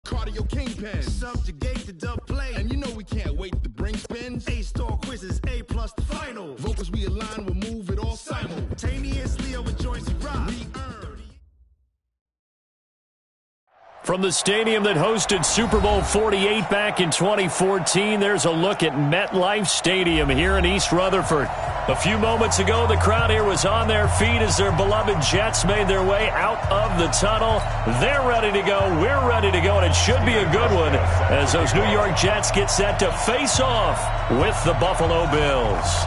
Cardio kingpin. Subjugate the dub play. And you know we can't wait to bring spins. A-star quizzes, A+ the final. Vocals we align, we'll move it all simultaneously over joints and rock. From the stadium that hosted Super Bowl 48 back in 2014, there's a look at MetLife Stadium here in East Rutherford. A few moments ago, the crowd here was on their feet as their beloved Jets made their way out of the tunnel. They're ready to go. We're ready to go, and it should be a good one as those New York Jets get set to face off with the Buffalo Bills.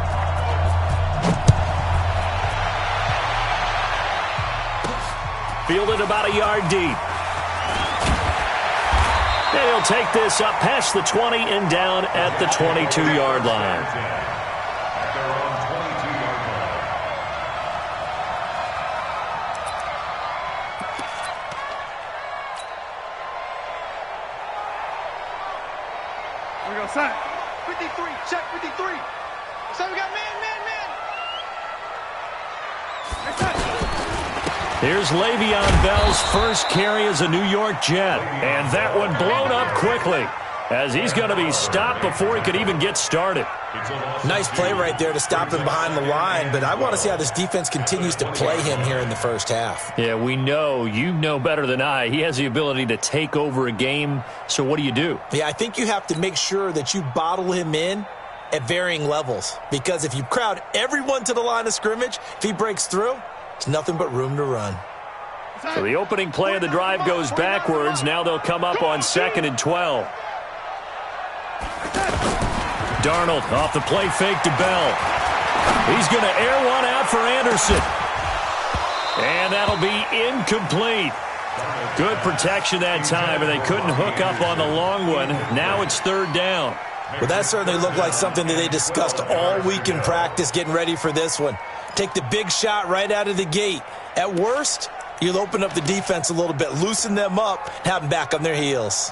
Fielded about a yard deep. And he'll take this up past the 20 and down at the 22-yard line. We go sign. 53, check 53. So we got man. Here's Le'Veon Bell's first carry as a New York Jet. And that one blown up quickly as he's going to be stopped before he could even get started. Nice play right there to stop him behind the line, but I want to see how this defense continues to play him here in the first half. Yeah, we know. You know better than I. He has the ability to take over a game, so what do you do? Yeah, I think you have to make sure that you bottle him in at varying levels, because if you crowd everyone to the line of scrimmage, if he breaks through, it's nothing but room to run. So the opening play of the drive goes backwards. Now they'll come up on 2nd and 12. Darnold off the play fake to Bell. He's going to air one out for Anderson. And that'll be incomplete. Good protection that time, and they couldn't hook up on the long one. Now it's 3rd down. Well, that certainly looked like something that they discussed all week in practice, getting ready for this one. Take the big shot right out of the gate. At worst, you'll open up the defense a little bit, loosen them up, and have them back on their heels.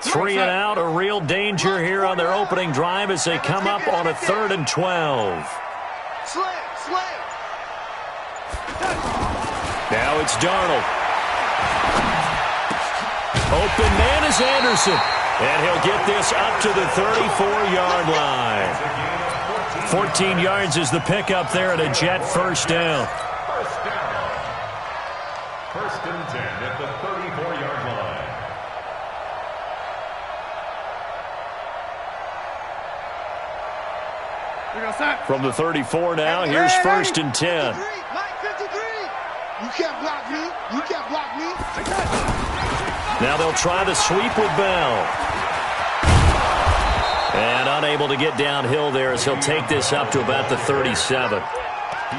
Three and out, a real danger here on their opening drive as they come up on a 3rd and 12. Now it's Darnold. Open man is Anderson. And he'll get this up to the 34-yard line. 14 yards is the pickup there at a Jet first down. First and 10 at the 34-yard line. From the 34 now, here's 1st and 10. You can't block me. You can't block me. Now they'll try the sweep with Bell. And unable to get downhill there as he'll take this up to about the 37.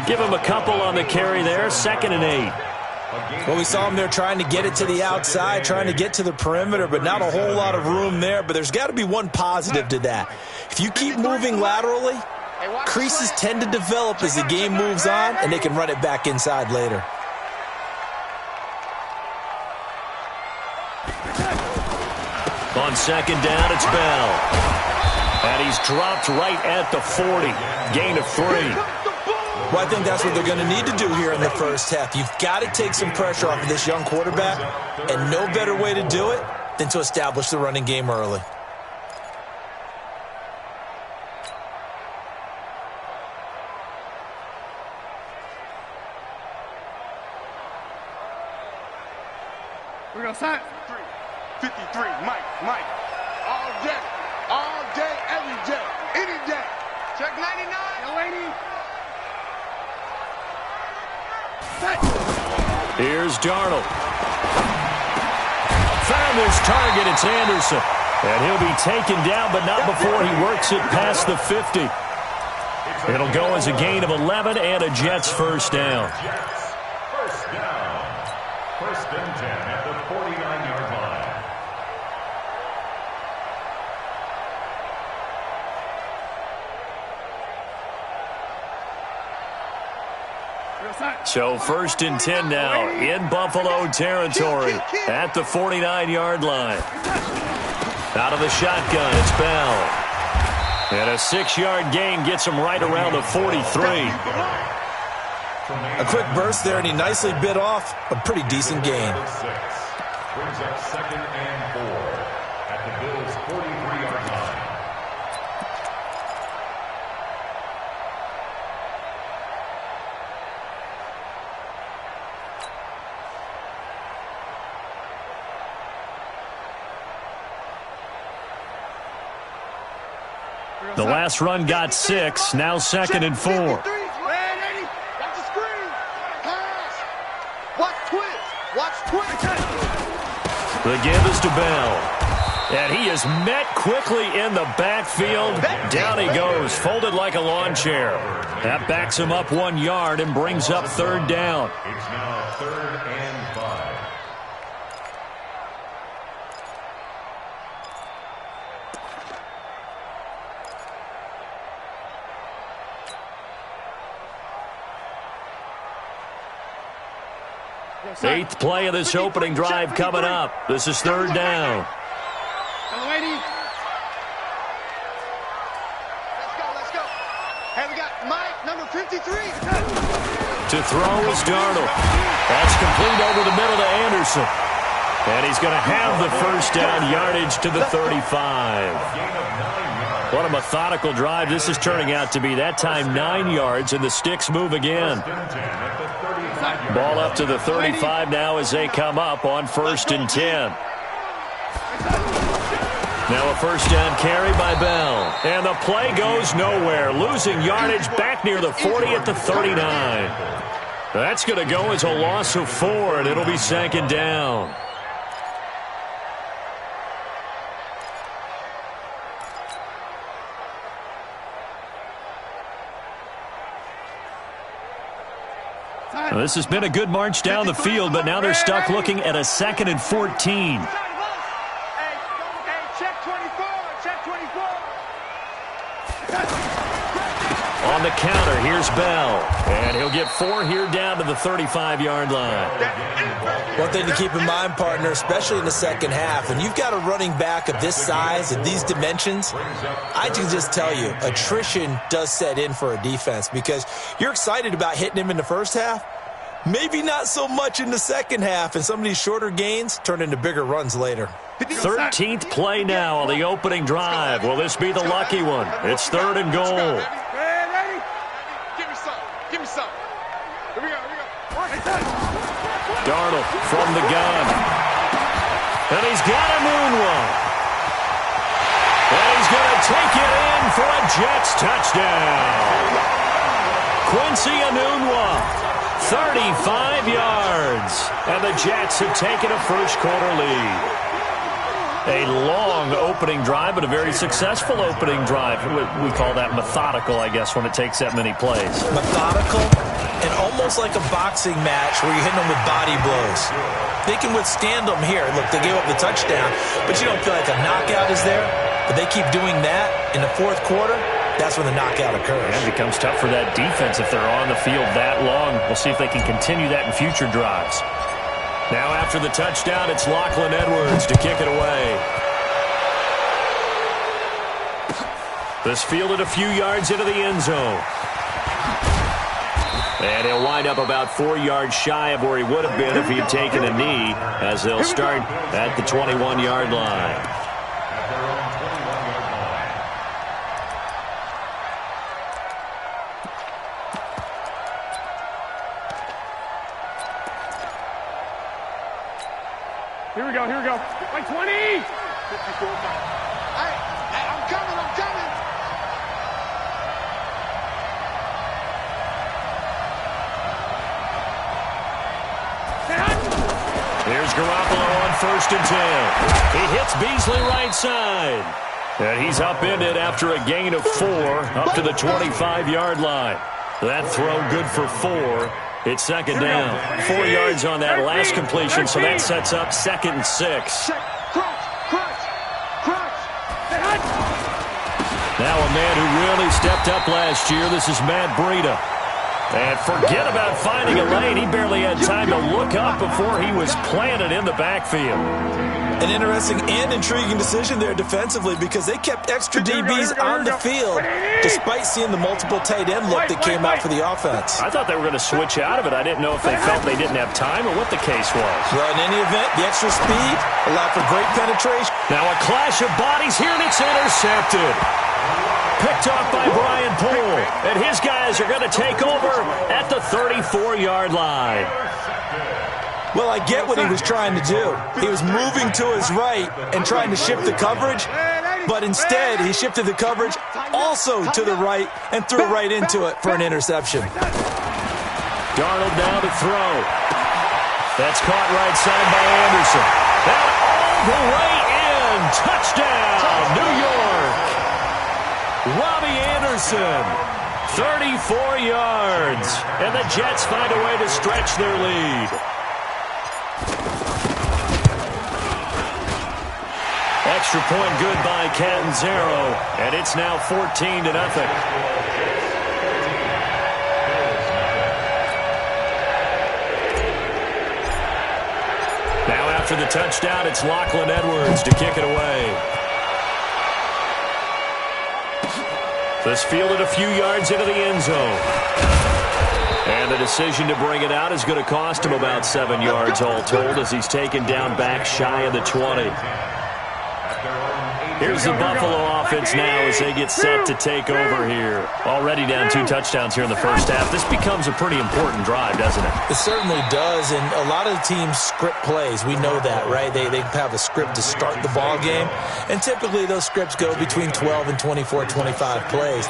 Give him a couple on the carry there, 2nd and 8. Well, we saw him there trying to get it to the outside, trying to get to the perimeter, but not a whole lot of room there. But there's got to be one positive to that. If you keep moving laterally, creases tend to develop as the game moves on, and they can run it back inside later. On 2nd down, it's Bell. And he's dropped right at the 40. Gain of 3. Well, I think that's what they're going to need to do here in the first half. You've got to take some pressure off of this young quarterback, and no better way to do it than to establish the running game early. We're going to sign. 53, Mike. All day, every day, any day. Check 99. Delaney. Here's Darnold. Found his target, it's Anderson. And he'll be taken down, but not before he works it past the 50. It'll go as a gain of 11 and a Jets first down. First down. 1st and 10 at the 49-yard line. So 1st and 10 now in Buffalo territory at the 49-yard line. Out of the shotgun, it's Bell. And a 6-yard gain gets him right around the 43. A quick burst there, and he nicely bit off a pretty decent gain. Brings up 2nd and 4 at the Bills' 43-yard line. The last run got 6, now 2nd and 4. Watch the screen. Pass. Watch twitch. Watch twitch. The give is to Bell. And he is met quickly in the backfield. Down he goes, folded like a lawn chair. That backs him up 1 yard and brings up 3rd down. It's now 3rd and 5. Eighth play of this opening drive coming up. This is 3rd down. Let's go. Hey, we got Mike, number 53. To throw is Darnold. That's complete over the middle to Anderson. And he's going to have the 1st down yardage to the 35. What a methodical drive this is turning out to be. That time 9 yards, and the sticks move again. Ball up to the 35 now as they come up on 1st and 10. Now a 1st down carry by Bell. And the play goes nowhere. Losing yardage back near the 40 at the 39. That's going to go as a loss of 4, and it'll be 2nd down. Well, this has been a good march down the field, but now they're stuck looking at a 2nd and 14. On the counter, here's Bell. And he'll get 4 here down to the 35-yard line. One thing to keep in mind, partner, especially in the second half, when you've got a running back of this size and these dimensions, I can just tell you, attrition does set in for a defense because you're excited about hitting him in the first half, maybe not so much in the second half, and some of these shorter gains turn into bigger runs later. 13th play now on the opening drive. Will this be the lucky one? It's 3rd and goal. Give me some. Here we go. Darnold from the gun. And he's got a moonwalk. And he's going to take it in for a Jets touchdown. Quincy Enunwa, 35 yards. And the Jets have taken a first-quarter lead. A long opening drive, but a very successful opening drive. We call that methodical, I guess, when it takes that many plays. Methodical and almost like a boxing match where you're hitting them with body blows. They can withstand them here. Look, they gave up the touchdown, but you don't feel like a knockout is there. But they keep doing that in the 4th quarter. That's when the knockout occurs. And it becomes tough for that defense if they're on the field that long. We'll see if they can continue that in future drives. Now after the touchdown, it's Lachlan Edwards to kick it away. This fielded a few yards into the end zone. And he'll wind up about 4 yards shy of where he would have been if he had taken a knee, as they'll start at the 21-yard line. Here we go. Like 20. 54. Hey, I'm coming. Here's Garoppolo on 1st and 10. He hits Beasley right side. And he's upended after a gain of 4 up to the 25-yard line. That throw good for 4. It's 2nd down. 4 yards on that last completion, so that sets up 2nd and 6. Now a man who really stepped up last year. This is Matt Breida. And forget about finding a lane. He barely had time to look up before he was planted in the backfield. An interesting and intriguing decision there defensively because they kept extra DBs on the field despite seeing the multiple tight end look that came out for the offense. I thought they were going to switch out of it. I didn't know if they felt they didn't have time or what the case was. Well, in any event, the extra speed allowed for great penetration. Now a clash of bodies here, and it's intercepted. Picked off by Brian Poole, and his guys are going to take over at the 34-yard line. Well, I get what he was trying to do. He was moving to his right and trying to shift the coverage, but instead he shifted the coverage also to the right and threw right into it for an interception. Darnold now to throw. That's caught right side by Anderson. And all the way in. Touchdown, New York. Robbie Anderson, 34 yards. And the Jets find a way to stretch their lead. Extra point good by Catanzaro, and it's now 14-0. Now after the touchdown, it's Lachlan Edwards to kick it away. This fielded a few yards into the end zone. And the decision to bring it out is going to cost him about 7 yards all told as he's taken down back shy of the 20. Here's the Buffalo offense now as they get set to take over here. Already down 2 touchdowns here in the first half. This becomes a pretty important drive, doesn't it? It certainly does, and a lot of the teams script plays. We know that, right? They have a script to start the ball game, and typically those scripts go between 12 and 24, 25 plays.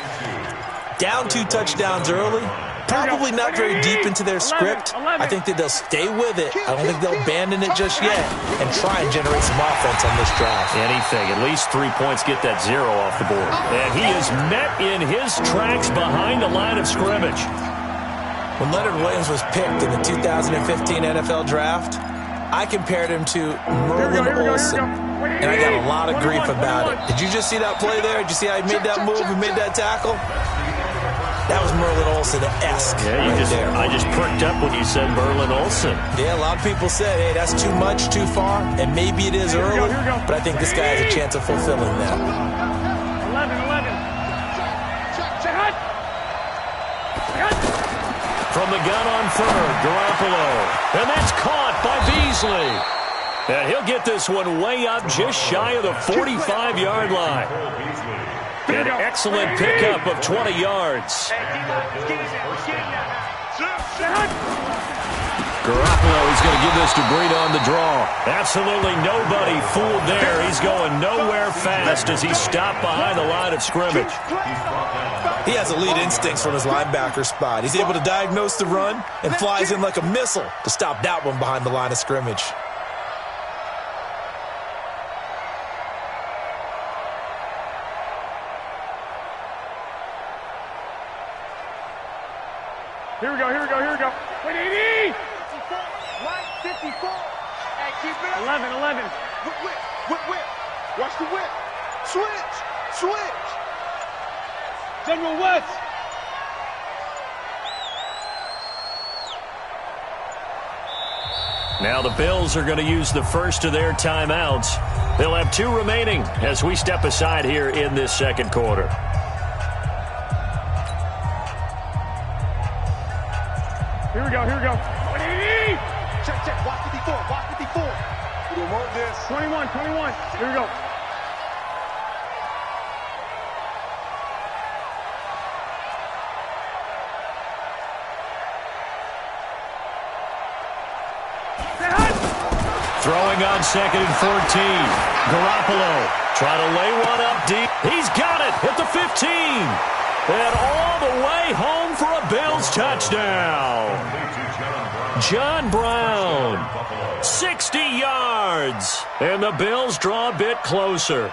Down 2 touchdowns early, probably not very deep into their script. I think that they'll stay with it. I don't think they'll abandon it just yet and try and generate some offense on this drive. Anything. At least 3 points get that 0 off the board. And he is met in his tracks behind the line of scrimmage. When Leonard Williams was picked in the 2015 NFL Draft, I compared him to Merlin Olsen, and I got a lot of grief about it. Did you just see that play there? Did you see how he made that move and made that tackle? That was Merlin Olsen-esque. Yeah, I just perked up when you said Merlin Olsen. Yeah, a lot of people said, hey, that's too much, too far, and maybe it is early, but I think this guy has a chance of fulfilling that. 11. From the gun on third, Garoppolo. And that's caught by Beasley. And he'll get this one way up just shy of the 45-yard line. An excellent pickup of 20 yards. Garoppolo is going to give this to Breida on the draw. Absolutely nobody fooled there. He's going nowhere fast as he's stopped behind the line of scrimmage. He has elite instincts from his linebacker spot. He's able to diagnose the run and flies in like a missile to stop that one behind the line of scrimmage. Here we go. 180! Right, 54. And keep it up. 11. Whip. Watch the whip. Switch. General West. Now the Bills are going to use the first of their timeouts. They'll have 2 remaining as we step aside here in this second quarter. Here we go. 180! Check. Watch 54. We don't want this. 21. Here we go. Throwing on 2nd and 14. Garoppolo trying to lay one up deep. He's got it at the 15. And all the way home for a Bills touchdown. John Brown, 60 yards. And the Bills draw a bit closer.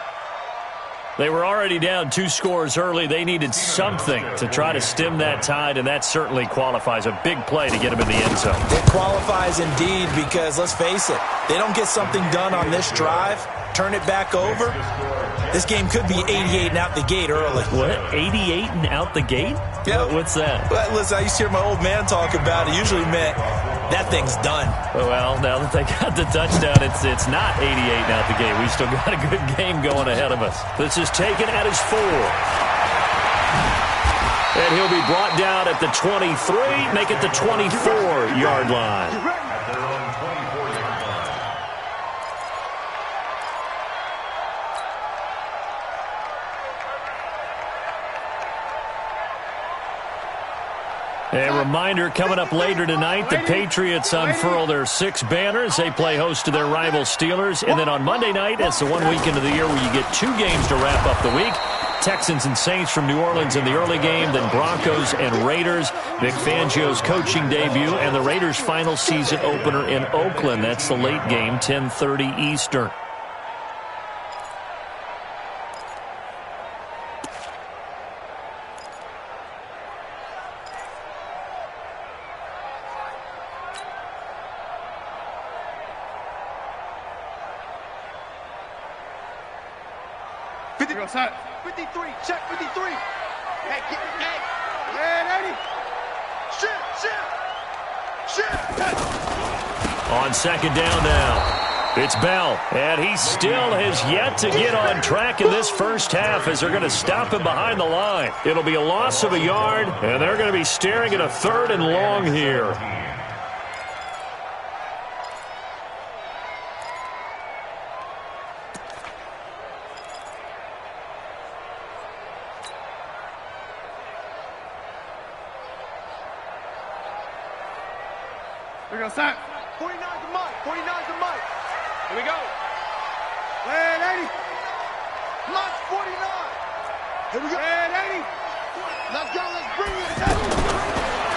They were already down 2 scores early. They needed something to try to stem that tide, and that certainly qualifies. A big play to get them in the end zone. It qualifies indeed because, let's face it, they don't get something done on this drive, turn it back over, this game could be 88 and out the gate early. What? 88 and out the gate? Yeah. What's that? Well, listen, I used to hear my old man talk about it. Usually meant that thing's done. Well, now that they got the touchdown, it's not 88 and out the gate. We still got a good game going ahead of us. This is taken at his 4. And he'll be brought down at the 23, make it the 24-yard line. At their own 24-yard line. A reminder, coming up later tonight, the Patriots unfurl their 6 banners. They play host to their rival Steelers. And then on Monday night, it's the one weekend of the year where you get 2 games to wrap up the week. Texans and Saints from New Orleans in the early game, then Broncos and Raiders. Vic Fangio's coaching debut, and the Raiders' final season opener in Oakland. That's the late game, 10:30 Eastern. Set. 53, check 53. Hey, man, 80. Shit. On second down now, it's Bell, and he still has yet to get on track in this first half as they're going to stop him behind the line. It'll be a loss of a yard, and they're going to be staring at a 3rd and long here. Here we go, set. 49's the mic. 49's the mic. Here we go. Land 80. Launch 49. Here we go. Land 80. Let's go. Let's bring it.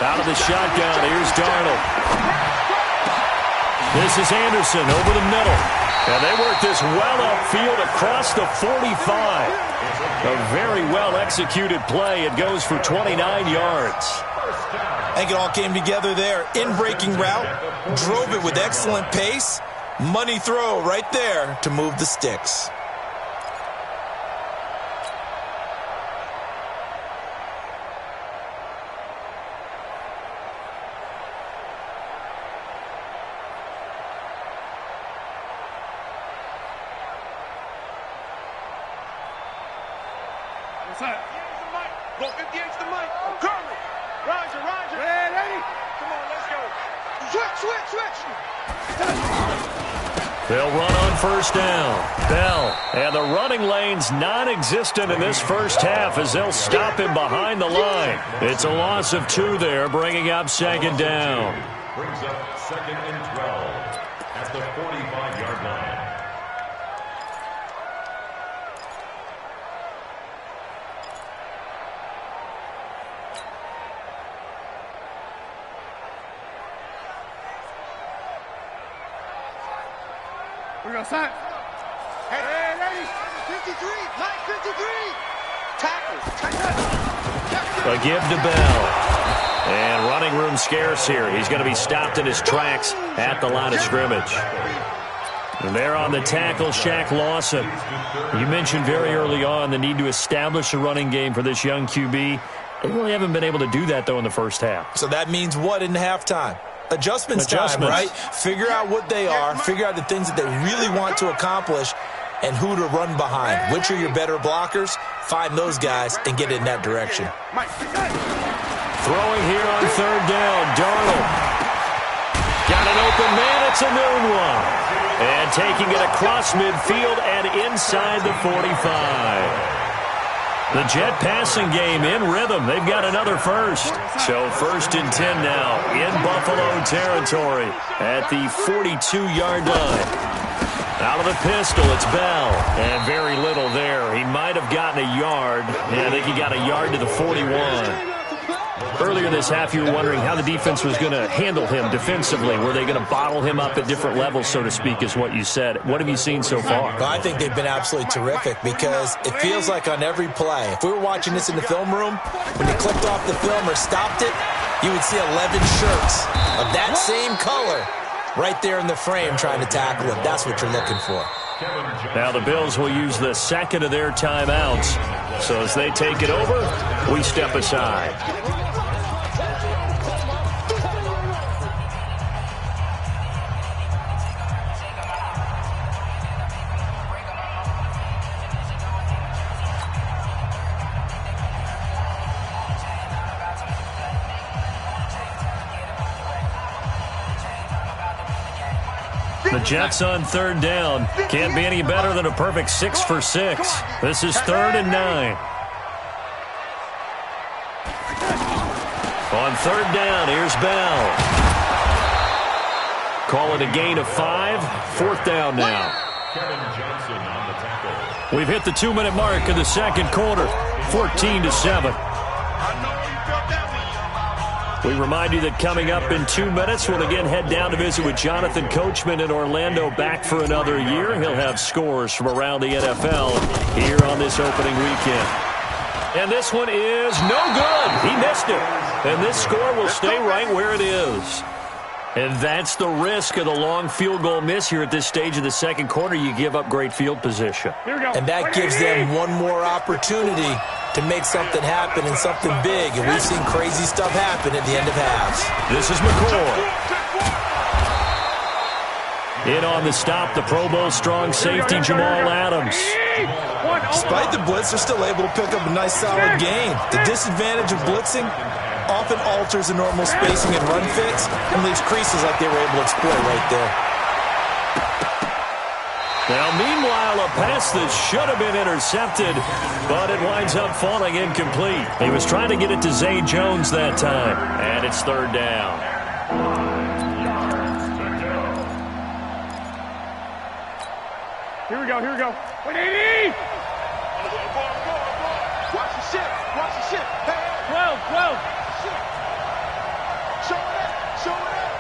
Out of the shotgun, here's Darnold. This is Anderson over the middle. And they work this well upfield across the 45. A very well-executed play. It goes for 29 yards. I think it all came together there. In-breaking route, drove it with excellent pace. Money throw right there to move the sticks. What's that? Go 58's the mic. Curly. Roger. Red 80. Come on, let's go. Switch. They'll run on first down. Bell, and the running lane's non-existent in this first half as they'll stop him behind the line. It's a loss of 2 there, bringing up second down. Brings up 2nd and 12 at the 45-yard line. Here we go, set. Hey, 80. 53. Line 53. Tackle. A give to Bell. And running room scarce here. He's going to be stopped in his tracks at the line of scrimmage. And there on the tackle, Shaq Lawson. You mentioned very early on the need to establish a running game for this young QB. They really haven't been able to do that, though, in the first half. So that means what in halftime? Adjustments time, right? Figure out what they are, figure out the things that they really want to accomplish, and who to run behind. Which are your better blockers? Find those guys and get in that direction. Throwing here on third down, Darnold. Got an open man, it's a noon one. And taking it across midfield and inside the 45. The Jet passing game in rhythm. They've got another first. So 1st and 10 now in Buffalo territory at the 42-yard line. Out of the pistol, it's Bell. And very little there. He might have gotten a yard. Yeah, I think he got a yard to the 41. Earlier this half, you were wondering how the defense was going to handle him defensively. Were they going to bottle him up at different levels, so to speak, is what you said. What have you seen so far? Well, I think they've been absolutely terrific because it feels like on every play, if we were watching this in the film room, when you clicked off the film or stopped it, you would see 11 shirts of that same color right there in the frame trying to tackle him. That's what you're looking for. Now the Bills will use the second of their timeouts. So as they take it over, we step aside. The Jets on third down. Can't be any better than a perfect 6 for 6. This is 3rd and 9. On third down, here's Bell. Call it a gain of 5. 4th down now. We've hit the 2-minute mark of the second quarter. 14-7. We remind you that coming up in 2 minutes, we'll again head down to visit with Jonathan Coachman in Orlando, back for another year. He'll have scores from around the NFL here on this opening weekend. And this one is no good. He missed it. And this score will stay right where it is. And that's the risk of the long field goal miss here at this stage of the second quarter. You give up great field position. And that gives them one more opportunity to make something happen and something big. And we've seen crazy stuff happen at the end of halves. This is McCoy. In on the stop, the Pro Bowl strong safety Jamal Adams. Despite the blitz, they're still able to pick up a nice solid gain. The disadvantage of blitzing often alters the normal spacing and run fits and leaves creases like they were able to exploit right there. Now, meanwhile, a pass that should have been intercepted, but it winds up falling incomplete. He was trying to get it to Zay Jones that time, and it's third down. Here we go, here we go. 180! Watch the ship, watch the ship. Hey, 12. Show it up, show it up.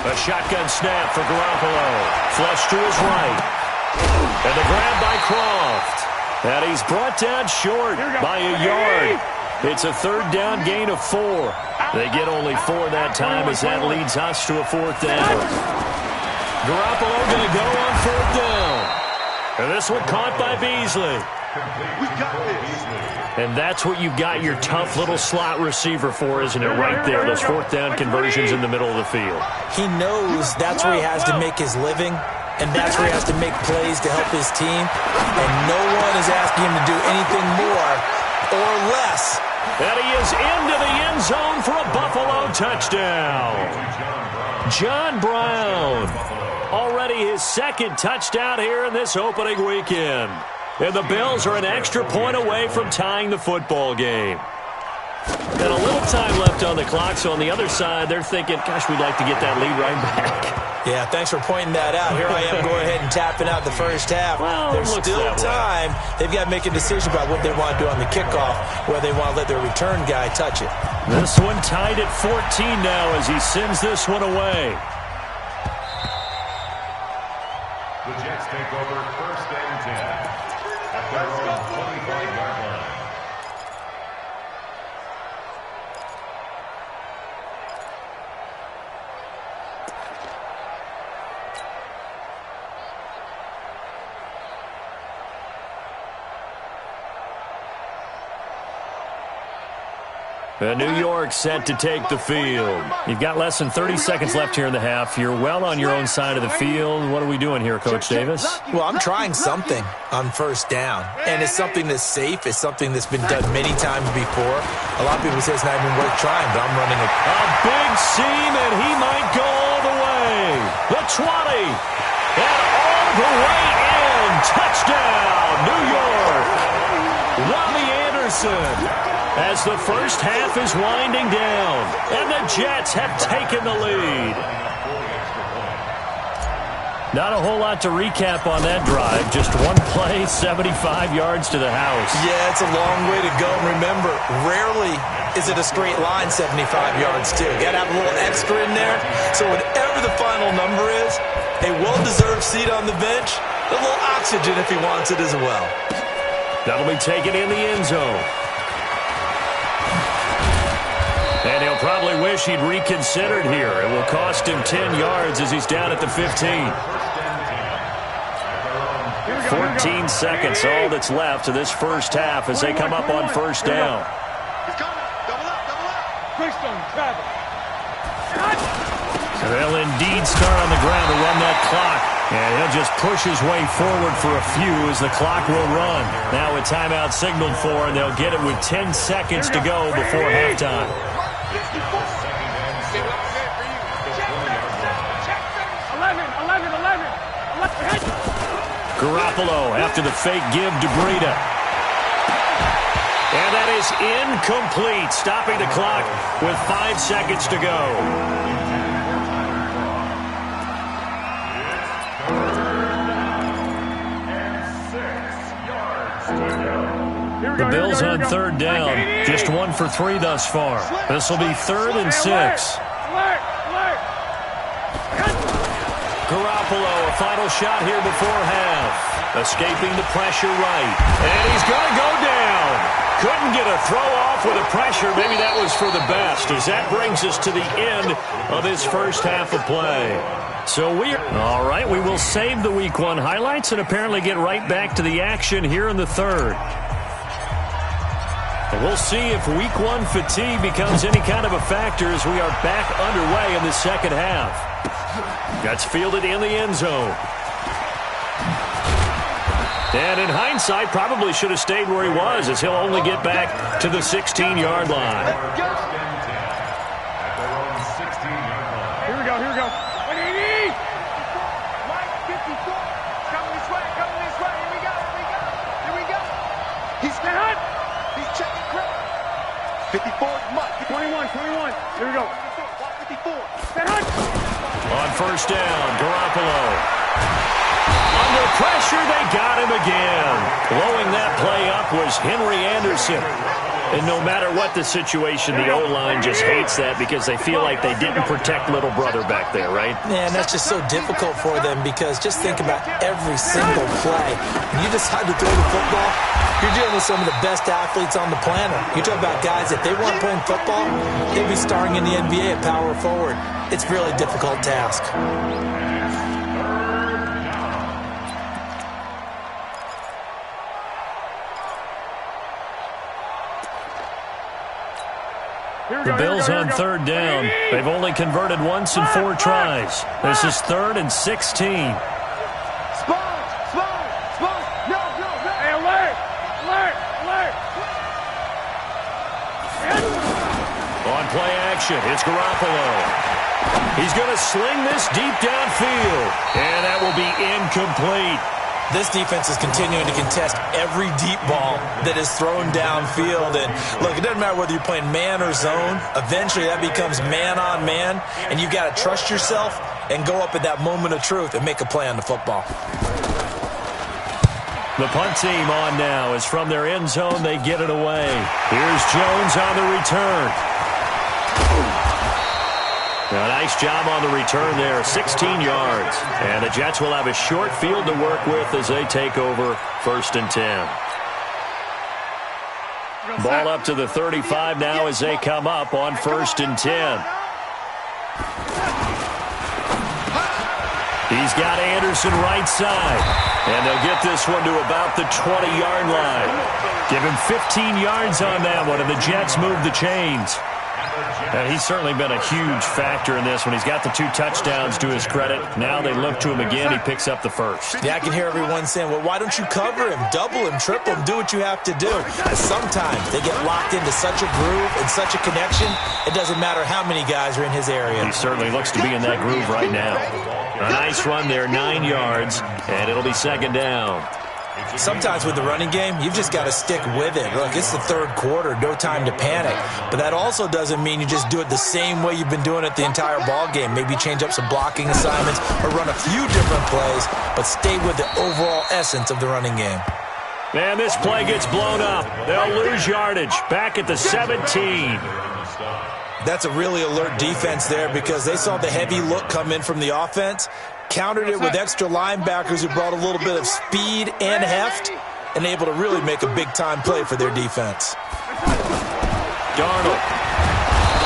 A shotgun snap for Garoppolo. Flush to his right. And the grab by Croft. And he's brought down short by a yard. It's a third down gain of 4. They get only 4 that time as that leads us to a 4th down. Garoppolo going to go on 4th down. And this one caught by Beasley. We got this. And that's what you've got your tough little slot receiver for, isn't it? Right there, those 4th down conversions in the middle of the field. He knows that's where he has to make his living, and that's where he has to make plays to help his team. And no one is asking him to do anything more or less. And he is into the end zone for a Buffalo touchdown. John Brown, already his 2nd touchdown here in this opening weekend. And the Bills are an extra point away from tying the football game. And a little time left on the clock, so on the other side, they're thinking, gosh, we'd like to get that lead right back. Yeah, thanks for pointing that out. Here I am going ahead and tapping out the first half. Well, there's still time. They've got to make a decision about what they want to do on the kickoff, whether they want to let their return guy touch it. This one tied at 14 now as he sends this one away. The Jets take over 1st and 10. At their own 25-yard line. New York set to take the field. You've got less than 30 seconds left here in the half. You're well on your own side of the field. What are we doing here, Coach Davis? Well, I'm trying something on 1st down, and it's something that's safe. It's something that's been done many times before. A lot of people say it's not even worth trying, but I'm running it. A big seam, and he might go all the way. The 20, and all the way in. Touchdown, New York. Robbie Anderson. As the first half is winding down, and the Jets have taken the lead. Not a whole lot to recap on that drive. Just one play, 75 yards to the house. Yeah, it's a long way to go. Remember, rarely is it a straight line 75 yards, too. You got to have a little extra in there. So whatever the final number is, a well-deserved seat on the bench, a little oxygen if he wants it as well. That'll be taken in the end zone. And he'll probably wish he'd reconsidered here. It will cost him 10 yards as he's down at the 15. 14 seconds, all that's left of this first half as they come up on first down. So they'll indeed start on the ground to run that clock. And he'll just push his way forward for a few as the clock will run. Now a timeout signaled for, and they'll get it with 10 seconds to go before halftime. Garoppolo after the fake give to Breida. And that is incomplete, stopping the clock with 5 seconds to go. The Bills on third down, just 1 for 3 thus far. This will be 3rd and 6. Garoppolo, a final shot here before half. Escaping the pressure right. And he's going to go down. Couldn't get a throw off with the pressure. Maybe that was for the best, as that brings us to the end of this first half of play. So all right, we will save the Week 1 highlights and apparently get right back to the action here in the third. And we'll see if Week 1 fatigue becomes any kind of a factor as we are back underway in the second half. That's fielded in the end zone. And in hindsight, probably should have stayed where he was, as he'll only get back to the 16-yard line. Here we go, here we go. 180! Right, 54. Coming this way, here we go, here we go. He's hot. He's checking quick. 54 is Mutt. 21. Here we go. 54. Stand hot. On first down, Garoppolo. Under pressure, they got him again. Blowing that play up was Henry Anderson. And no matter what the situation, the O-line just hates that because they feel like they didn't protect little brother back there, right? Man, that's just so difficult for them because just think about every single play. When you decide to throw the football, you're dealing with some of the best athletes on the planet. You talk about guys, if they weren't playing football, they'd be starring in the NBA at power forward. It's a really difficult task. The Bills on third down. They've only converted once in 4 tries. This is 3rd and 16. Spawn! No! Hey, alert! On play action, it's Garoppolo. He's going to sling this deep downfield, and that will be incomplete. This defense is continuing to contest every deep ball that is thrown downfield. And look, it doesn't matter whether you're playing man or zone. Eventually, that becomes man on man, and you've got to trust yourself and go up at that moment of truth and make a play on the football. The punt team on now is from their end zone. They get it away. Here's Jones on the return. A nice job on the return there, 16 yards. And the Jets will have a short field to work with as they take over 1st and 10. Ball up to the 35 now as they come up on 1st and 10. He's got Anderson right side. And they'll get this one to about the 20-yard line. Give him 15 yards on that one, and the Jets move the chains. And he's certainly been a huge factor in this one. He's got the 2 touchdowns to his credit. Now they look to him again. He picks up the 1st. Yeah, I can hear everyone saying, well, why don't you cover him, double him, triple him, do what you have to do. And sometimes they get locked into such a groove and such a connection, it doesn't matter how many guys are in his area. He certainly looks to be in that groove right now. A nice run there, 9 yards, and it'll be 2nd down. Sometimes with the running game, you've just got to stick with it. Look, it's the third quarter, no time to panic. But that also doesn't mean you just do it the same way you've been doing it the entire ball game. Maybe change up some blocking assignments or run a few different plays, but stay with the overall essence of the running game. And this play gets blown up. They'll lose yardage. Back at the 17. That's a really alert defense there because they saw the heavy look come in from the offense, countered it with extra linebackers who brought a little bit of speed and heft, and able to really make a big-time play for their defense. Darnold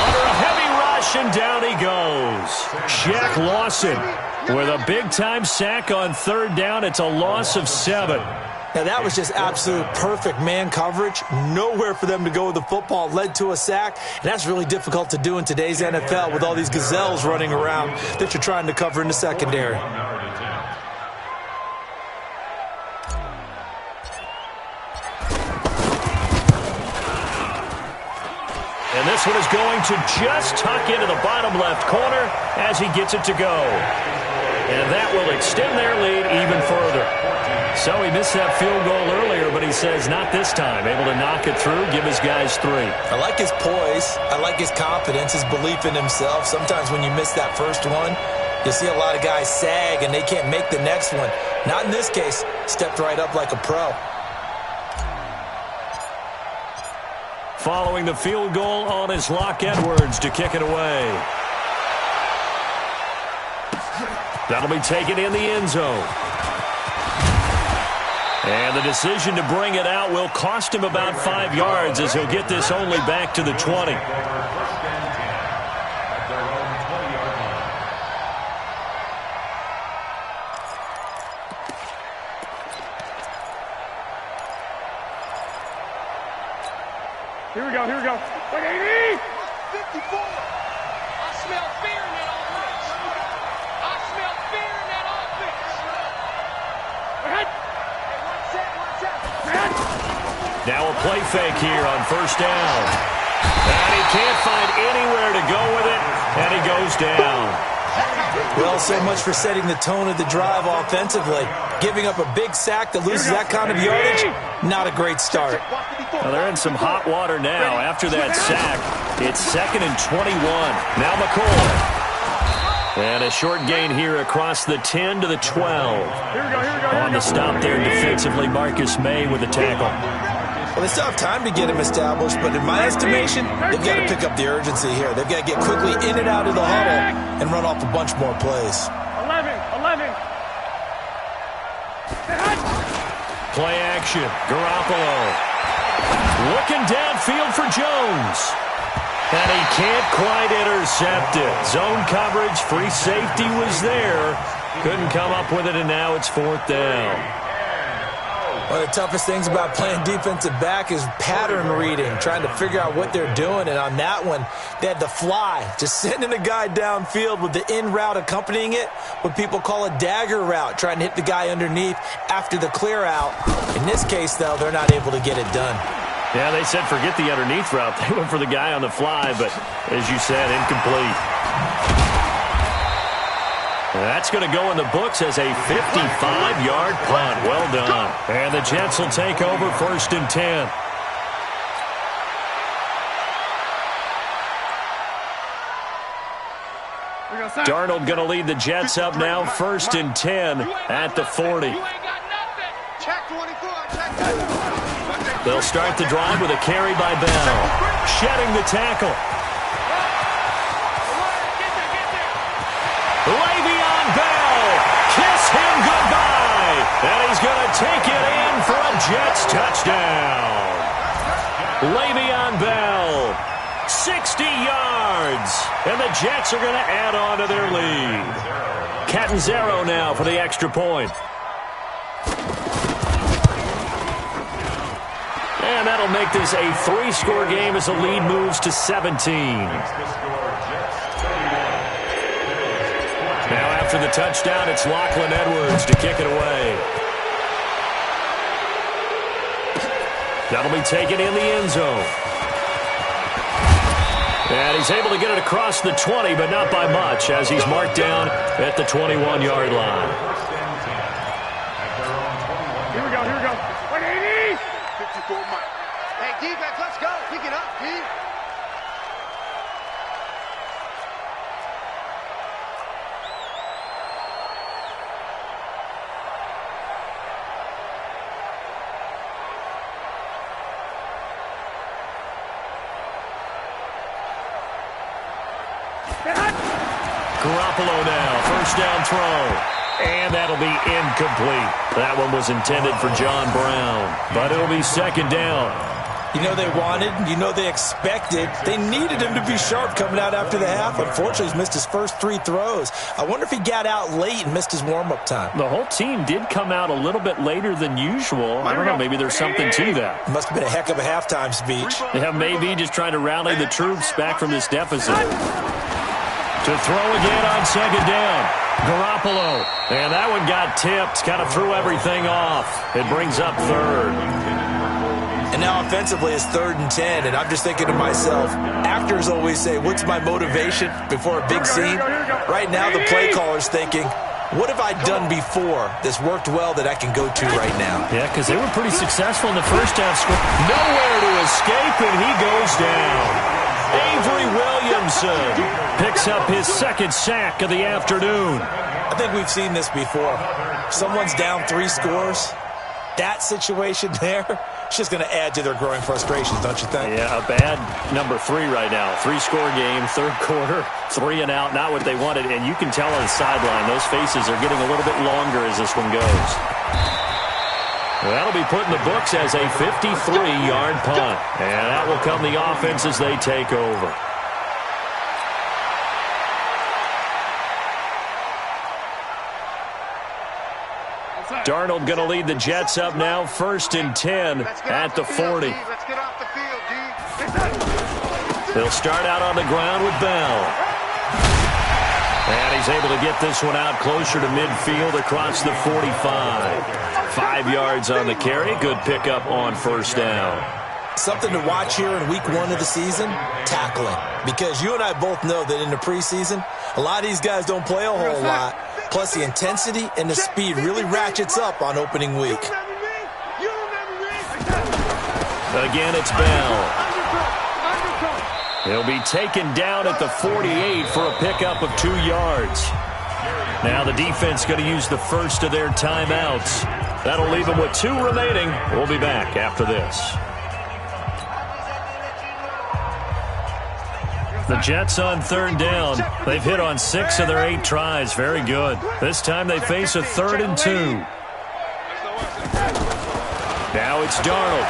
under a heavy rush, and down he goes. Shaq Lawson with a big-time sack on third down. It's a loss of 7. Now, that was just absolute perfect man coverage. Nowhere for them to go with the football. Led to a sack, and that's really difficult to do in today's NFL with all these gazelles running around that you're trying to cover in the secondary. And this one is going to just tuck into the bottom left corner as he gets it to go. And that will extend their lead even further. So he missed that field goal earlier, but he says not this time. Able to knock it through, give his guys 3. I like his poise. I like his confidence, his belief in himself. Sometimes when you miss that first one, you see a lot of guys sag and they can't make the next one. Not in this case. Stepped right up like a pro. Following the field goal on his Locke Edwards to kick it away. That'll be taken in the end zone. And the decision to bring it out will cost him about 5 yards as he'll get this only back to the 20. Here we go, here we go. 180! 54! I smell fear in that offense. I smell fear in that offense. Ahead! Now a play fake here on first down. And he can't find anywhere to go with it, and he goes down. Well, so much for setting the tone of the drive offensively. Giving up a big sack that loses that kind of yardage, not a great start. Well, they're in some hot water now. After that sack, it's 2nd and 21. Now McCoy. And a short gain here across the 10 to the 12. On the stop there defensively, Marcus May with the tackle. Well, they still have time to get him established, but in my estimation, they've got to pick up the urgency here. They've got to get quickly in and out of the huddle and run off a bunch more plays. 11. Play action. Garoppolo. Looking downfield for Jones. And he can't quite intercept it. Zone coverage, free safety was there. Couldn't come up with it, and now it's 4th down. One of the toughest things about playing defensive back is pattern reading, trying to figure out what they're doing. And on that one, they had the fly, just sending a guy downfield with the in route accompanying it, what people call a dagger route, trying to hit the guy underneath after the clear out. In this case, though, they're not able to get it done. Yeah, they said forget the underneath route. They went for the guy on the fly, but as you said, incomplete. That's going to go in the books as a 55-yard punt. Well done. And the Jets will take over 1st and 10. Darnold going to lead the Jets up now, 1st and 10 at the 40. They'll start the drive with a carry by Bell. Shedding the tackle. Le'Veon Bell. Kiss him goodbye. And he's going to take it in for a Jets touchdown. Le'Veon Bell. 60 yards. And the Jets are going to add on to their lead. Catanzaro now for the extra point. And that'll make this a 3-score game as the lead moves to 17. Now after the touchdown, it's Lachlan Edwards to kick it away. That'll be taken in the end zone. And he's able to get it across the 20, but not by much, as he's marked down at the 21-yard line. Here we go. 54 Mike. Hey, defense, let's go. Pick it up, D. Garoppolo now, first down throw. And that'll be incomplete. That one was intended for John Brown, but it'll be second down. You know they wanted, you know they expected. They needed him to be sharp coming out after the half. Unfortunately, he's missed his first 3 throws. I wonder if he got out late and missed his warm-up time. The whole team did come out a little bit later than usual. I don't know, maybe there's something to that. Must have been a heck of a halftime speech. Yeah, maybe just trying to rally the troops back from this deficit. To throw again on second down. Garoppolo. And that one got tipped. Kind of threw everything off. It brings up third. And now offensively it's 3rd and 10. And I'm just thinking to myself, actors always say, what's my motivation before a big scene? Right now the play caller's thinking, what have I done before that's worked well that I can go to right now? Yeah, because they were pretty successful in the first half. Nowhere to escape, and he goes down. Avery Williamson picks up his second sack of the afternoon. I think we've seen this before. Someone's down 3 scores. That situation there, it's just going to add to their growing frustrations, don't you think? Yeah, a bad number 3 right now. 3-score game, third quarter, 3 and out, not what they wanted. And you can tell on the sideline, those faces are getting a little bit longer as this one goes. That'll be put in the books as a 53-yard punt. And that will come the offense as they take over. Darnold going to lead the Jets up now, 1st and 10 at the 40. Let's get off the field, D. They'll start out on the ground with Bell. And he's able to get this one out closer to midfield across the 45. 5 yards on the carry. Good pickup on first down. Something to watch here in week 1 of the season, tackling. Because you and I both know that in the preseason, a lot of these guys don't play a whole lot. Plus, the intensity and the speed really ratchets up on opening week. Again, it's Bell. He'll be taken down at the 48 for a pickup of 2 yards. Now the defense going to use the first of their timeouts. That'll leave them with 2 remaining. We'll be back after this. The Jets on 3rd down. They've hit on 6 of their 8 tries. Very good. This time they face a 3rd and 2. Now it's Darnold.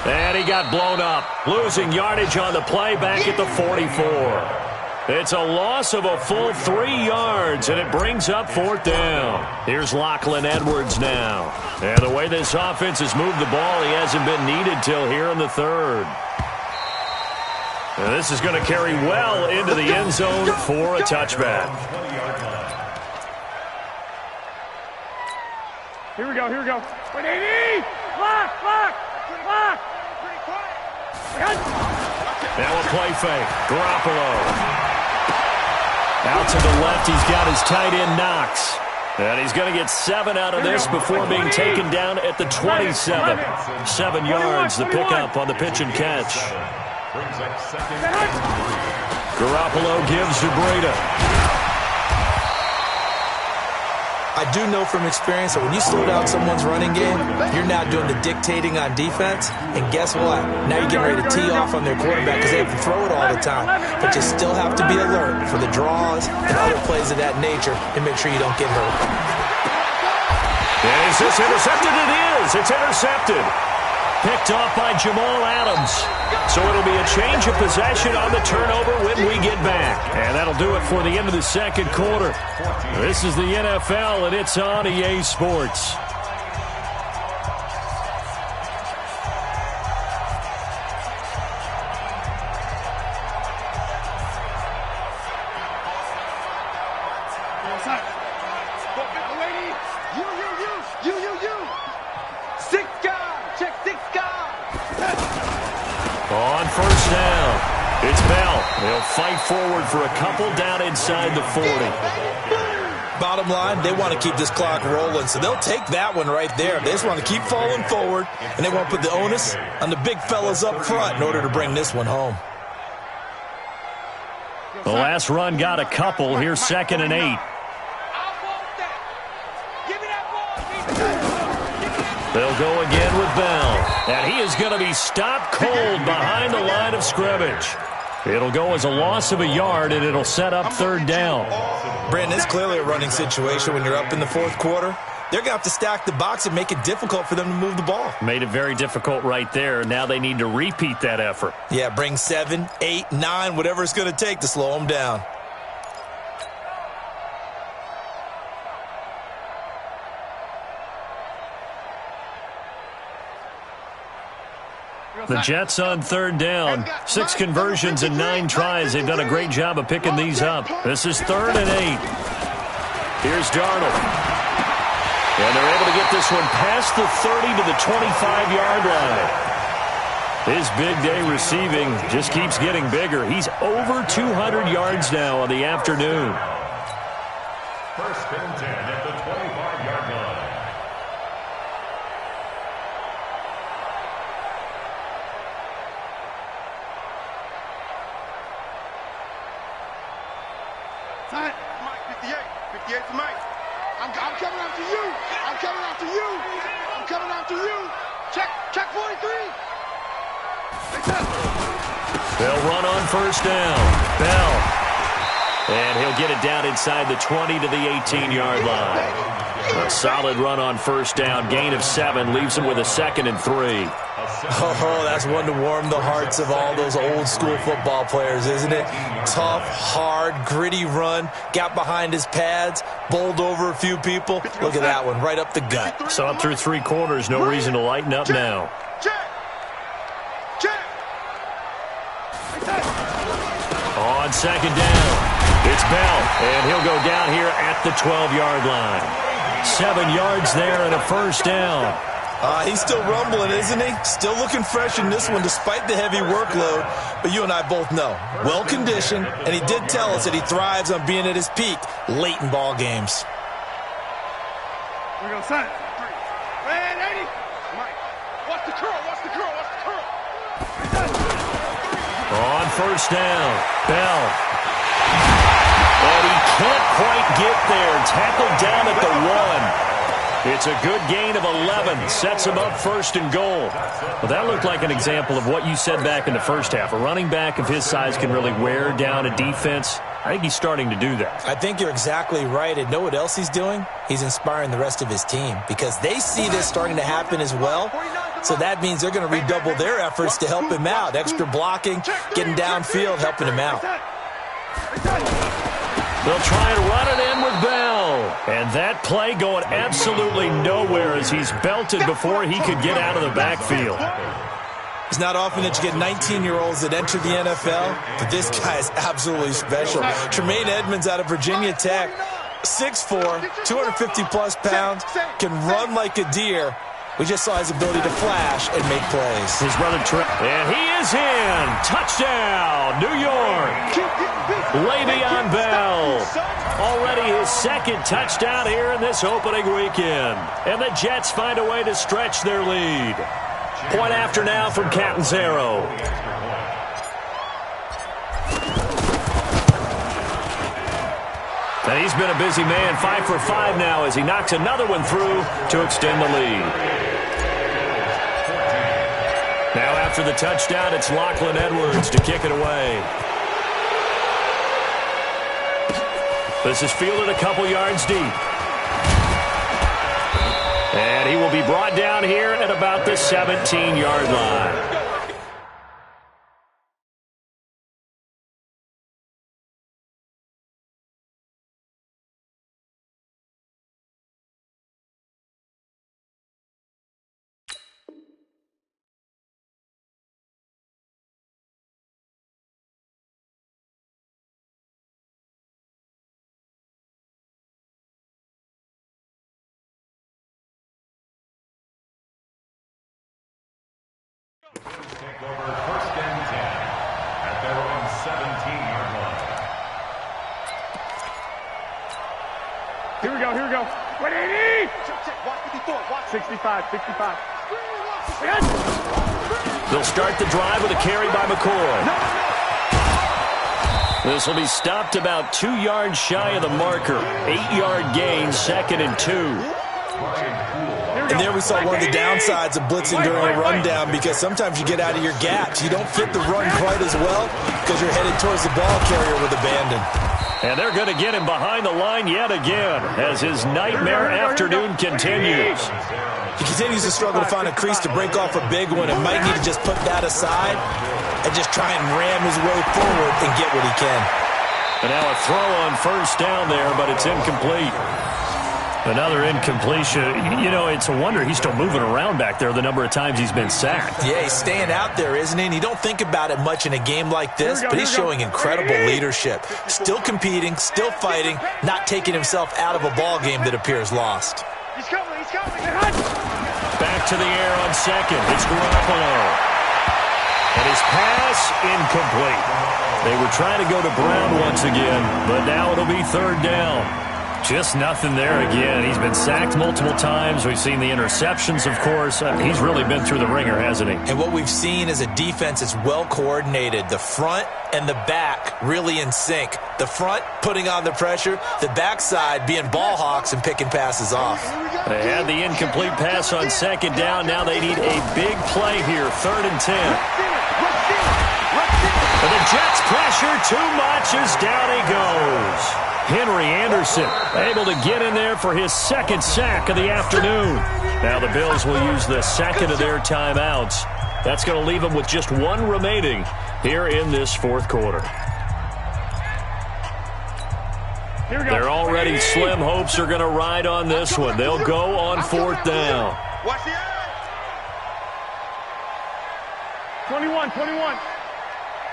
And he got blown up. Losing yardage on the play back at the 44. It's a loss of a full 3 yards, and it brings up 4th down. Here's Lachlan Edwards now. And the way this offense has moved the ball, he hasn't been needed till here in the 3rd. And this is going to carry well into the end zone for a touchback. Here we go, here we go. Wait, AD! Lock! Now a play fake. Garoppolo. Out to the left, he's got his tight end Knox. And he's going to get 7 out of this before being taken down at the 27. 7 yards, the pickup on the pitch and catch. Garoppolo gives to Breida. I do know from experience that when you slow down someone's running game, you're now doing the dictating on defense. And guess what? Now you're getting ready to tee off on their quarterback because they have to throw it all the time. But you still have to be alert for the draws and other plays of that nature and make sure you don't get hurt. Is this intercepted? It is. It's intercepted. Picked off by Jamal Adams. So it'll be a change of possession on the turnover when we get back. And that'll do it for the end of the second quarter. This is the NFL, and it's on EA Sports. On first down, it's Bell. They'll fight forward for a couple down inside the 40. Bottom line, they want to keep this clock rolling, so they'll take that one right there. They just want to keep falling forward, and they want to put the onus on the big fellas up front in order to bring this one home. The last run got a couple. Here's 2nd and 8. They'll go again with Bell. And he is going to be stopped cold behind the line of scrimmage. It'll go as a loss of a yard, and it'll set up 3rd down. Brandon, it's clearly a running situation when you're up in the 4th quarter. They're going to have to stack the box and make it difficult for them to move the ball. Made it very difficult right there. Now they need to repeat that effort. Yeah, bring 7, 8, 9, whatever it's going to take to slow them down. The Jets on 3rd down. 6 conversions and 9 tries. They've done a great job of picking these up. This is 3rd and 8. Here's Darnold. And they're able to get this one past the 30 to the 25-yard line. His big day receiving just keeps getting bigger. He's over 200 yards now on the afternoon. 1st and 10 at the 25-yard line. Mike, 58. 58 to Mike. I'm coming after you. I'm coming after you. I'm coming after you. Check 43. They'll run on 1st down. Bell. And he'll get it down inside the 20 to the 18-yard line. A solid run on 1st down. Gain of 7 leaves him with a 2nd and 3. Oh, that's one to warm the hearts of all those old-school football players, isn't it? Tough, hard, gritty run. Got behind his pads, bowled over a few people. Look at that one, right up the gut. So up through 3 quarters, no reason to lighten up now. On 2nd down, it's Bell, and he'll go down here at the 12-yard line. 7 yards there and a 1st down. He's still rumbling, isn't he? Still looking fresh in this one despite the heavy workload. But you and I both know, well-conditioned, and he did tell us that he thrives on being at his peak late in ball games. We're going to sign. Man, 80. Mike, watch the curl, watch the curl, watch the curl. On 1st down, Bell. And he can't quite get there. Tackled down at the 1. It's a good gain of 11. Sets him up 1st and goal. Well, that looked like an example of what you said back in the 1st half. A running back of his size can really wear down a defense. I think he's starting to do that. I think you're exactly right. And know what else he's doing? He's inspiring the rest of his team because they see this starting to happen as well. So that means they're going to redouble their efforts to help him out. Extra blocking, getting downfield, helping him out. They'll try and run it in with Bell. And that play going absolutely nowhere as he's belted before he could get out of the backfield. It's not often that you get 19-year-olds that enter the NFL, but this guy is absolutely special. Tremaine Edmonds out of Virginia Tech, 6'4", 250-plus pounds, can run like a deer. We just saw his ability to flash and make plays. His brother Trent, and he is in. Touchdown, New York. Le'Veon Bell. Already his 2nd touchdown here in this opening weekend. And the Jets find a way to stretch their lead. Point after now from Catanzaro. And he's been a busy man, 5 for 5 now as he knocks another one through to extend the lead. Now after the touchdown, it's Lachlan Edwards to kick it away. This is fielded a couple yards deep. And he will be brought down here at about the 17-yard line. Take over 1st and 10 at their own 17-yard go, here we go. 180! Watch 54, watch 65, 65. They'll start the drive with a carry by McCoy. This will be stopped about 2 yards shy of the marker. 8-yard gain, 2nd and 2. And there we saw one of the downsides of blitzing during a rundown, because sometimes you get out of your gaps. You don't fit the run quite as well because you're headed towards the ball carrier with abandon. And they're going to get him behind the line yet again as his nightmare afternoon continues. He continues to struggle to find a crease to break off a big one, and might need to just put that aside and just try and ram his way forward and get what he can. And now a throw on first down there, but it's incomplete. Another incompletion. You know, it's a wonder he's still moving around back there the number of times he's been sacked. Yeah, he's staying out there, isn't he? And you don't think about it much in a game like this, but he's showing incredible leadership. Still competing, still fighting, not taking himself out of a ball game that appears lost. He's coming, he's coming. Back to the air on second. It's Garoppolo. And his pass incomplete. They were trying to go to Brown once again, but now it'll be 3rd down. Just nothing there again. He's been sacked multiple times. We've seen the interceptions, of course. He's really been through the ringer, hasn't he? And what we've seen is a defense that's well coordinated. The front and the back really in sync. The front putting on the pressure, the backside being ball hawks and picking passes off. They had the incomplete pass on 2nd down. Now they need a big play here, 3rd and 10. And the Jets pressure too much as down he goes. Henry Anderson able to get in there for his 2nd sack of the afternoon. Now the Bills will use the 2nd of their timeouts. That's going to leave them with just 1 remaining here in this 4th quarter. Their already slim hopes are going to ride on this one. They'll go on 4th down. Watch the eye. 21, 21.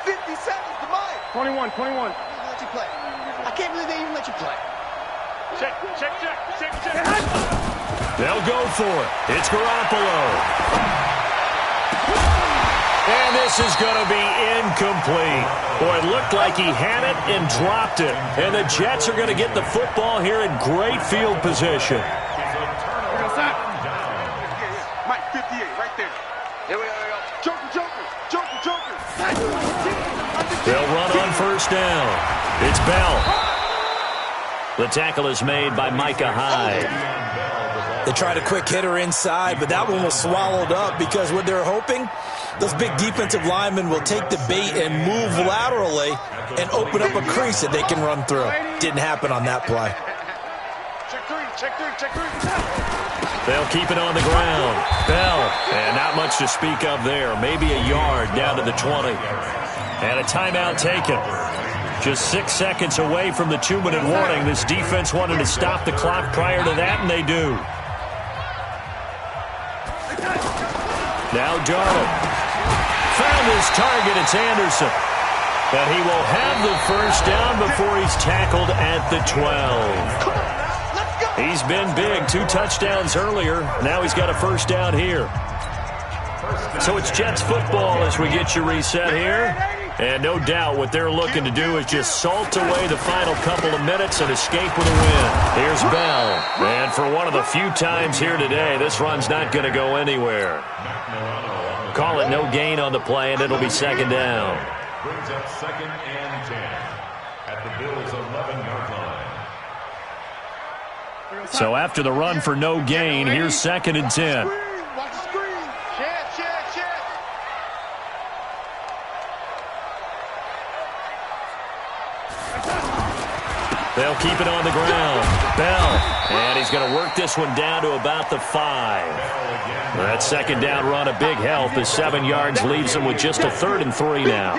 50 seconds to mine. 21, 21. Let you play. I can't believe they even let you play. Check. They'll go for it. It's Garoppolo. And this is going to be incomplete. Boy, it looked like he had it and dropped it. And the Jets are going to get the football here in great field position. Mike, 58, right there. Here we go. Joker. They'll run on 1st down. It's Bell. The tackle is made by Micah Hyde. They tried a quick hitter inside, but that one was swallowed up because what they're hoping, those big defensive linemen will take the bait and move laterally and open up a crease that they can run through. Didn't happen on that play. Check three. They'll keep it on the ground. Bell, and not much to speak of there. Maybe a yard down to the 20. And a timeout taken. Just 6 seconds away from the 2-minute warning. This defense wanted to stop the clock prior to that, and they do. Now Darnold. Found his target. It's Anderson. And he will have the 1st down before he's tackled at the 12. He's been big. 2 touchdowns earlier. Now he's got a 1st down here. So it's Jets football as we get you reset here. And no doubt what they're looking to do is just salt away the final couple of minutes and escape with a win. Here's Bell. And for one of the few times here today, this run's not going to go anywhere. Call it no gain on the play, and it'll be 2nd down. Brings up 2nd and 10 at the Bills' 11-yard line. So after the run for no gain, here's 2nd and 10. Watch the screen. Check. They'll keep it on the ground. Bell. And he's going to work this one down to about the 5. That 2nd down run, a big help. The 7 yards leaves him with just a 3rd and 3 now.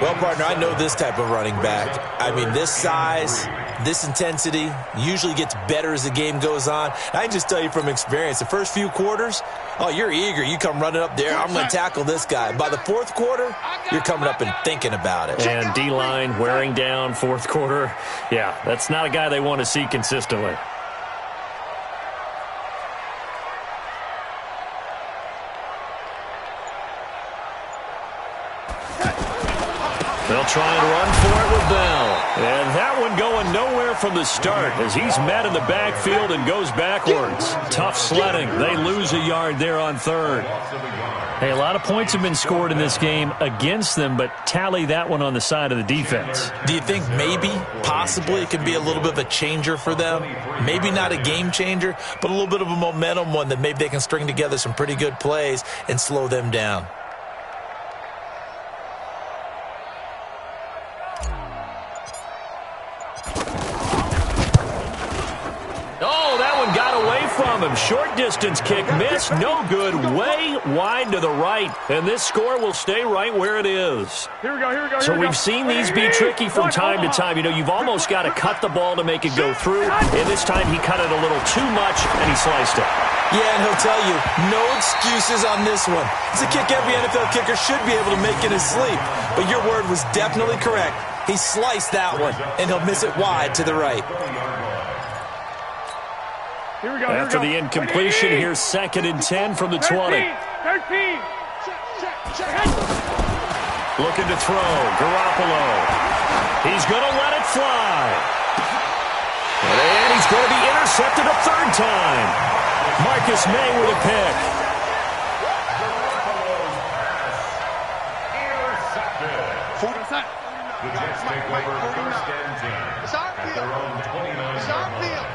Well, partner, I know this type of running back. I mean, this size, this intensity usually gets better as the game goes on. I can just tell you from experience, the first few quarters, oh, you're eager. You come running up there, I'm going to tackle this guy. By the 4th quarter, you're coming up and thinking about it. And D-line wearing down 4th quarter. Yeah, that's not a guy they want to see consistently. They'll try and run for it with Bell. And that one going nowhere from the start as he's met in the backfield and goes backwards. Tough sledding. They lose a yard there on third. Hey, a lot of points have been scored in this game against them, but tally that one on the side of the defense. Do you think maybe, possibly, it could be a little bit of a changer for them? Maybe not a game changer, but a little bit of a momentum one that maybe they can string together some pretty good plays and slow them down. From him. Short distance kick missed. No good. Way wide to the right. And this score will stay right where it is. Here we go. So we've seen these be tricky from time to time. You know, you've almost got to cut the ball to make it go through. And this time he cut it a little too much and he sliced it. Yeah, and he'll tell you, no excuses on this one. It's a kick every NFL kicker should be able to make in his sleep. But your word was definitely correct. He sliced that one, and he'll miss it wide to the right. Here we go. After the incompletion, here's 2nd and 10 from the 20. 13. Looking to throw. Garoppolo. He's going to let it fly. And he's going to be intercepted a third time. Marcus May with a pick. The Jets take over 1st and 10 at their own 29-yard line.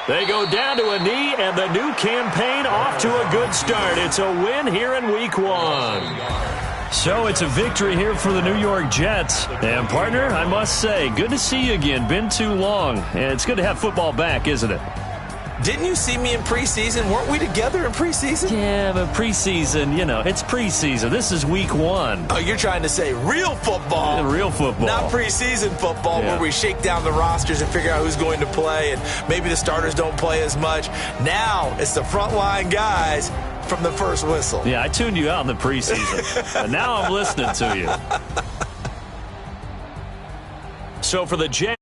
They go down to a knee, and the new campaign off to a good start. It's a win here in Week 1. So it's a victory here for the New York Jets. And, partner, I must say, good to see you again. Been too long. And it's good to have football back, isn't it? Didn't you see me in preseason? Weren't we together in preseason? Yeah, but preseason, you know, it's preseason. This is Week 1. Oh, you're trying to say real football. Yeah, real football. Not preseason football where we shake down the rosters and figure out who's going to play, and maybe the starters don't play as much. Now it's the frontline guys from the first whistle. Yeah, I tuned you out in the preseason, and now I'm listening to you. So for the Jets,